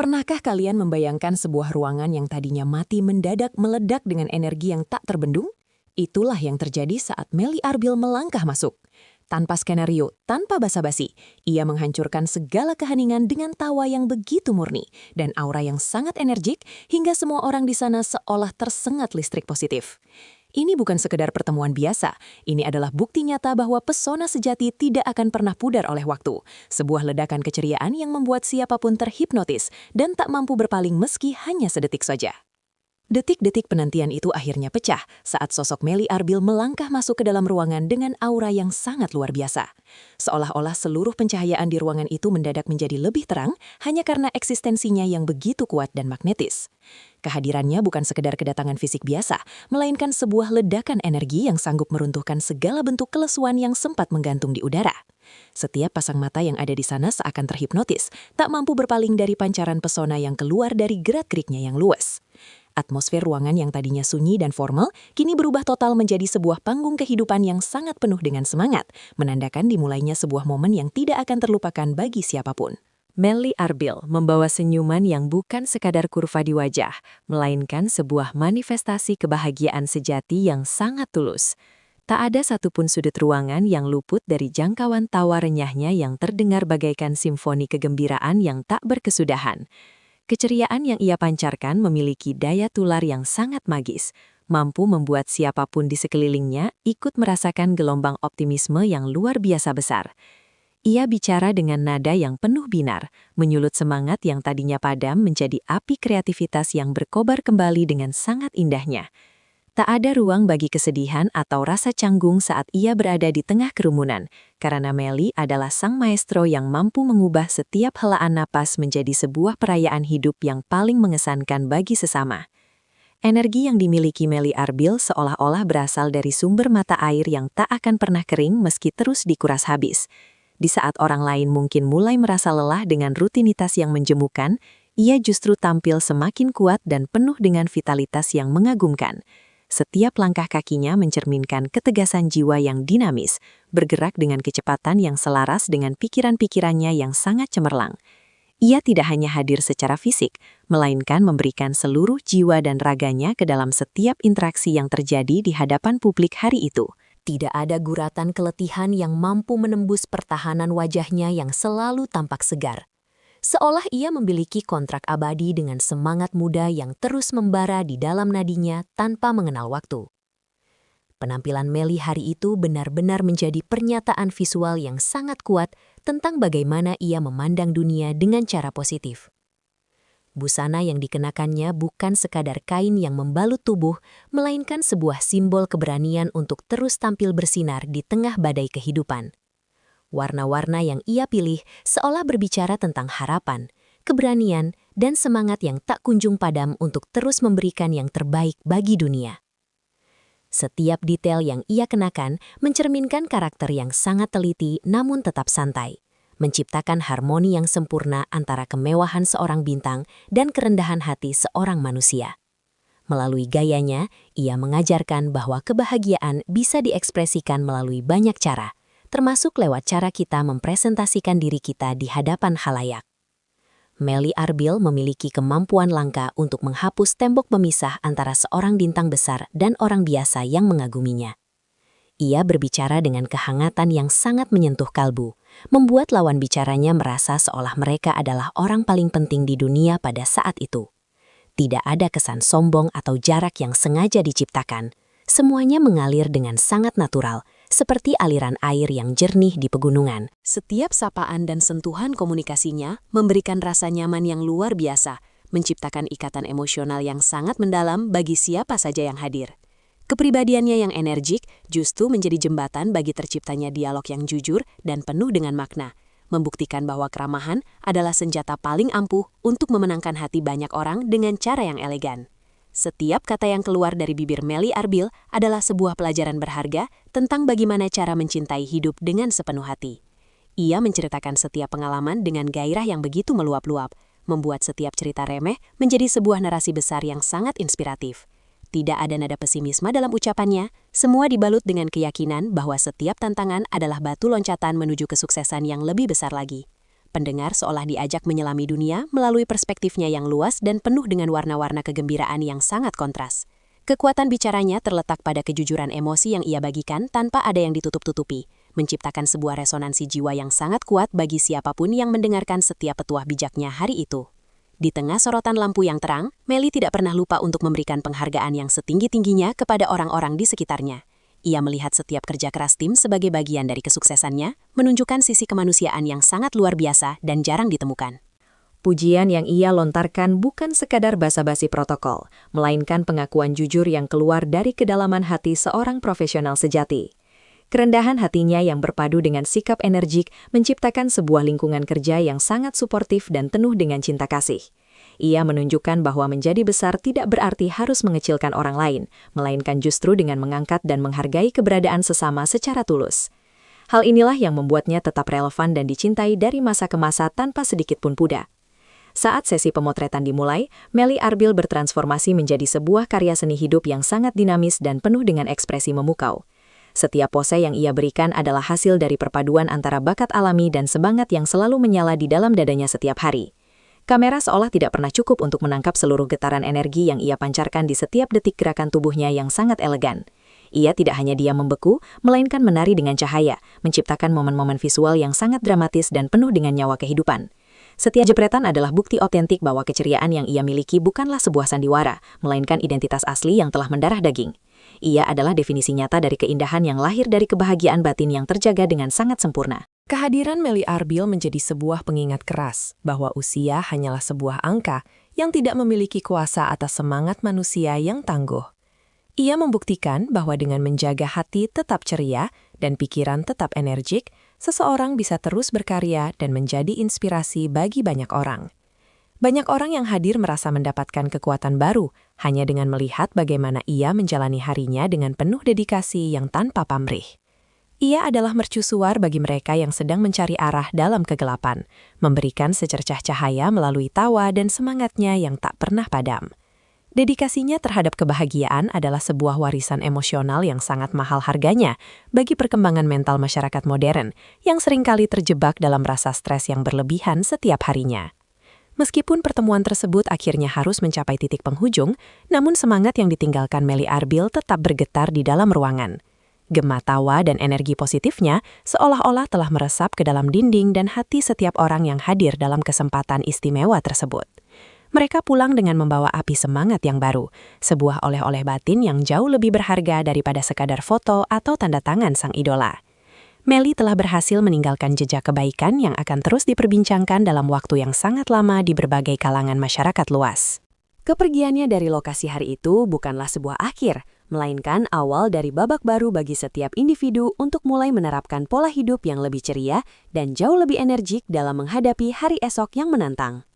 Pernahkah kalian membayangkan sebuah ruangan yang tadinya mati mendadak meledak dengan energi yang tak terbendung? Itulah yang terjadi saat Melly Arbil melangkah masuk. Tanpa skenario, tanpa basa-basi, ia menghancurkan segala keheningan dengan tawa yang begitu murni dan aura yang sangat energik hingga semua orang di sana seolah tersengat listrik positif. Ini bukan sekedar pertemuan biasa, ini adalah bukti nyata bahwa pesona sejati tidak akan pernah pudar oleh waktu. Sebuah ledakan keceriaan yang membuat siapapun terhipnotis dan tak mampu berpaling meski hanya sedetik saja. Detik-detik penantian itu akhirnya pecah saat sosok Melly Arbil melangkah masuk ke dalam ruangan dengan aura yang sangat luar biasa. Seolah-olah seluruh pencahayaan di ruangan itu mendadak menjadi lebih terang hanya karena eksistensinya yang begitu kuat dan magnetis. Kehadirannya bukan sekedar kedatangan fisik biasa, melainkan sebuah ledakan energi yang sanggup meruntuhkan segala bentuk kelesuan yang sempat menggantung di udara. Setiap pasang mata yang ada di sana seakan terhipnotis, tak mampu berpaling dari pancaran pesona yang keluar dari gerak-geriknya yang luas. Atmosfer ruangan yang tadinya sunyi dan formal, kini berubah total menjadi sebuah panggung kehidupan yang sangat penuh dengan semangat, menandakan dimulainya sebuah momen yang tidak akan terlupakan bagi siapapun. Melly Arbil membawa senyuman yang bukan sekadar kurva di wajah, melainkan sebuah manifestasi kebahagiaan sejati yang sangat tulus. Tak ada satupun sudut ruangan yang luput dari jangkauan tawa renyahnya yang terdengar bagaikan simfoni kegembiraan yang tak berkesudahan. Keceriaan yang ia pancarkan memiliki daya tular yang sangat magis, mampu membuat siapapun di sekelilingnya ikut merasakan gelombang optimisme yang luar biasa besar. Ia bicara dengan nada yang penuh binar, menyulut semangat yang tadinya padam menjadi api kreativitas yang berkobar kembali dengan sangat indahnya. Tak ada ruang bagi kesedihan atau rasa canggung saat ia berada di tengah kerumunan, karena Melly adalah sang maestro yang mampu mengubah setiap helaan napas menjadi sebuah perayaan hidup yang paling mengesankan bagi sesama. Energi yang dimiliki Melly Arbil seolah-olah berasal dari sumber mata air yang tak akan pernah kering meski terus dikuras habis. Di saat orang lain mungkin mulai merasa lelah dengan rutinitas yang menjemukan, ia justru tampil semakin kuat dan penuh dengan vitalitas yang mengagumkan. Setiap langkah kakinya mencerminkan ketegasan jiwa yang dinamis, bergerak dengan kecepatan yang selaras dengan pikiran-pikirannya yang sangat cemerlang. Ia tidak hanya hadir secara fisik, melainkan memberikan seluruh jiwa dan raganya ke dalam setiap interaksi yang terjadi di hadapan publik hari itu. Tidak ada guratan keletihan yang mampu menembus pertahanan wajahnya yang selalu tampak segar. Seolah ia memiliki kontrak abadi dengan semangat muda yang terus membara di dalam nadinya tanpa mengenal waktu. Penampilan Melly hari itu benar-benar menjadi pernyataan visual yang sangat kuat tentang bagaimana ia memandang dunia dengan cara positif. Busana yang dikenakannya bukan sekadar kain yang membalut tubuh, melainkan sebuah simbol keberanian untuk terus tampil bersinar di tengah badai kehidupan. Warna-warna yang ia pilih seolah berbicara tentang harapan, keberanian, dan semangat yang tak kunjung padam untuk terus memberikan yang terbaik bagi dunia. Setiap detail yang ia kenakan mencerminkan karakter yang sangat teliti namun tetap santai, menciptakan harmoni yang sempurna antara kemewahan seorang bintang dan kerendahan hati seorang manusia. Melalui gayanya, ia mengajarkan bahwa kebahagiaan bisa diekspresikan melalui banyak cara, termasuk lewat cara kita mempresentasikan diri kita di hadapan khalayak. Melly Arbil memiliki kemampuan langka untuk menghapus tembok pemisah antara seorang bintang besar dan orang biasa yang mengaguminya. Ia berbicara dengan kehangatan yang sangat menyentuh kalbu, membuat lawan bicaranya merasa seolah mereka adalah orang paling penting di dunia pada saat itu. Tidak ada kesan sombong atau jarak yang sengaja diciptakan. Semuanya mengalir dengan sangat natural, seperti aliran air yang jernih di pegunungan. Setiap sapaan dan sentuhan komunikasinya memberikan rasa nyaman yang luar biasa, menciptakan ikatan emosional yang sangat mendalam bagi siapa saja yang hadir. Kepribadiannya yang energik justru menjadi jembatan bagi terciptanya dialog yang jujur dan penuh dengan makna, membuktikan bahwa keramahan adalah senjata paling ampuh untuk memenangkan hati banyak orang dengan cara yang elegan. Setiap kata yang keluar dari bibir Melly Arbil adalah sebuah pelajaran berharga tentang bagaimana cara mencintai hidup dengan sepenuh hati. Ia menceritakan setiap pengalaman dengan gairah yang begitu meluap-luap, membuat setiap cerita remeh menjadi sebuah narasi besar yang sangat inspiratif. Tidak ada nada pesimisme dalam ucapannya, semua dibalut dengan keyakinan bahwa setiap tantangan adalah batu loncatan menuju kesuksesan yang lebih besar lagi. Pendengar seolah diajak menyelami dunia melalui perspektifnya yang luas dan penuh dengan warna-warna kegembiraan yang sangat kontras. Kekuatan bicaranya terletak pada kejujuran emosi yang ia bagikan tanpa ada yang ditutup-tutupi, menciptakan sebuah resonansi jiwa yang sangat kuat bagi siapapun yang mendengarkan setiap petuah bijaknya hari itu. Di tengah sorotan lampu yang terang, Melly tidak pernah lupa untuk memberikan penghargaan yang setinggi-tingginya kepada orang-orang di sekitarnya. Ia melihat setiap kerja keras tim sebagai bagian dari kesuksesannya, menunjukkan sisi kemanusiaan yang sangat luar biasa dan jarang ditemukan. Pujian yang ia lontarkan bukan sekadar basa-basi protokol, melainkan pengakuan jujur yang keluar dari kedalaman hati seorang profesional sejati. Kerendahan hatinya yang berpadu dengan sikap energik menciptakan sebuah lingkungan kerja yang sangat suportif dan penuh dengan cinta kasih. Ia menunjukkan bahwa menjadi besar tidak berarti harus mengecilkan orang lain, melainkan justru dengan mengangkat dan menghargai keberadaan sesama secara tulus. Hal inilah yang membuatnya tetap relevan dan dicintai dari masa ke masa tanpa sedikit pun pudar. Saat sesi pemotretan dimulai, Melly Arbil bertransformasi menjadi sebuah karya seni hidup yang sangat dinamis dan penuh dengan ekspresi memukau. Setiap pose yang ia berikan adalah hasil dari perpaduan antara bakat alami dan semangat yang selalu menyala di dalam dadanya setiap hari. Kamera seolah tidak pernah cukup untuk menangkap seluruh getaran energi yang ia pancarkan di setiap detik gerakan tubuhnya yang sangat elegan. Ia tidak hanya diam membeku, melainkan menari dengan cahaya, menciptakan momen-momen visual yang sangat dramatis dan penuh dengan nyawa kehidupan. Setiap jepretan adalah bukti otentik bahwa keceriaan yang ia miliki bukanlah sebuah sandiwara, melainkan identitas asli yang telah mendarah daging. Ia adalah definisi nyata dari keindahan yang lahir dari kebahagiaan batin yang terjaga dengan sangat sempurna. Kehadiran Melly Arbil menjadi sebuah pengingat keras bahwa usia hanyalah sebuah angka yang tidak memiliki kuasa atas semangat manusia yang tangguh. Ia membuktikan bahwa dengan menjaga hati tetap ceria dan pikiran tetap energik, seseorang bisa terus berkarya dan menjadi inspirasi bagi banyak orang. Banyak orang yang hadir merasa mendapatkan kekuatan baru hanya dengan melihat bagaimana ia menjalani harinya dengan penuh dedikasi yang tanpa pamrih. Ia adalah mercusuar bagi mereka yang sedang mencari arah dalam kegelapan, memberikan secercah cahaya melalui tawa dan semangatnya yang tak pernah padam. Dedikasinya terhadap kebahagiaan adalah sebuah warisan emosional yang sangat mahal harganya bagi perkembangan mental masyarakat modern yang seringkali terjebak dalam rasa stres yang berlebihan setiap harinya. Meskipun pertemuan tersebut akhirnya harus mencapai titik penghujung, namun semangat yang ditinggalkan Melly Arbil tetap bergetar di dalam ruangan. Gema tawa dan energi positifnya seolah-olah telah meresap ke dalam dinding dan hati setiap orang yang hadir dalam kesempatan istimewa tersebut. Mereka pulang dengan membawa api semangat yang baru, sebuah oleh-oleh batin yang jauh lebih berharga daripada sekadar foto atau tanda tangan sang idola. Melly telah berhasil meninggalkan jejak kebaikan yang akan terus diperbincangkan dalam waktu yang sangat lama di berbagai kalangan masyarakat luas. Kepergiannya dari lokasi hari itu bukanlah sebuah akhir, melainkan awal dari babak baru bagi setiap individu untuk mulai menerapkan pola hidup yang lebih ceria dan jauh lebih energik dalam menghadapi hari esok yang menantang.